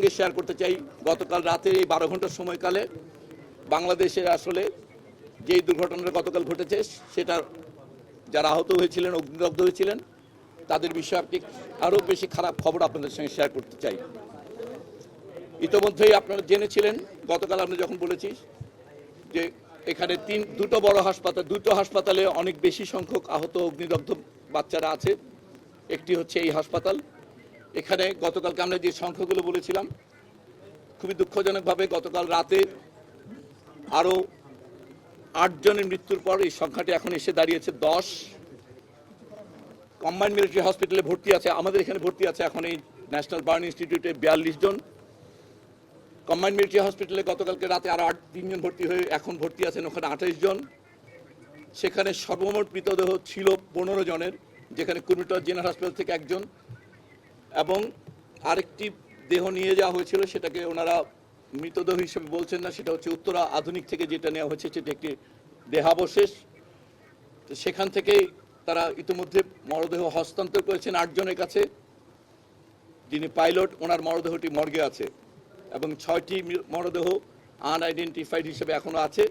সঙ্গে শেয়ার করতে চাই, গতকাল রাতের এই 12 ঘন্টার সময়কালে বাংলাদেশের আসলে যেই দুর্ঘটনাটা গতকাল ঘটেছে সেটা যারা আহত হয়েছিলেন, অগ্নিদগ্ধ হয়েছিলেন, তাদের বিষয়ে একটি আরও বেশি খারাপ খবর আপনাদের সঙ্গে শেয়ার করতে চাই। ইতোমধ্যেই আপনারা জেনেছিলেন, গতকাল আমরা যখন বলেছি যে এখানে দুটো হাসপাতালে অনেক বেশি সংখ্যক আহত অগ্নিদগ্ধ বাচ্চারা আছে। একটি হচ্ছে এই হাসপাতাল। এখানে গতকালকে আমরা যে সংখ্যাগুলো বলেছিলাম, খুবই দুঃখজনকভাবে গতকাল রাতে আরও 8 জনের মৃত্যুর পর এই সংখ্যাটি এখন এসে দাঁড়িয়েছে 10। কম্বাইন্ড মিলিটারি হসপিটালে ভর্তি আছে, আমাদের এখানে ভর্তি আছে এখন এই ন্যাশনাল বার্ন ইনস্টিটিউটে 42 জন। কম্বাইন্ড মিলিটারি হসপিটালে গতকালকে রাতে আরও 3 জন ভর্তি হয়ে এখন ভর্তি আছেন ওখানে 28 জন। সেখানে সর্বমোট মৃতদেহ ছিল 15 জনের, যেখানে কুমিল্লা জেনারেল হাসপাতাল থেকে 1 জন এবং আরেকটি দেহ নিয়ে যাওয়া হয়েছিল, সেটাকে ওনারা মৃতদেহ হিসেবে বলছেন না, সেটা হচ্ছে উত্তরা আধুনিক থেকে যেটা নেওয়া হয়েছে সেটা একটি দেহাবশেষ। তো সেখান থেকেই তারা ইতিমধ্যে মরদেহ হস্তান্তর করেছেন 8 জনের কাছে। যিনি পাইলট, ওনার মরদেহটি মর্গে আছে এবং 6টি মরদেহ আনআইডেন্টিফাইড হিসেবে এখনো আছে।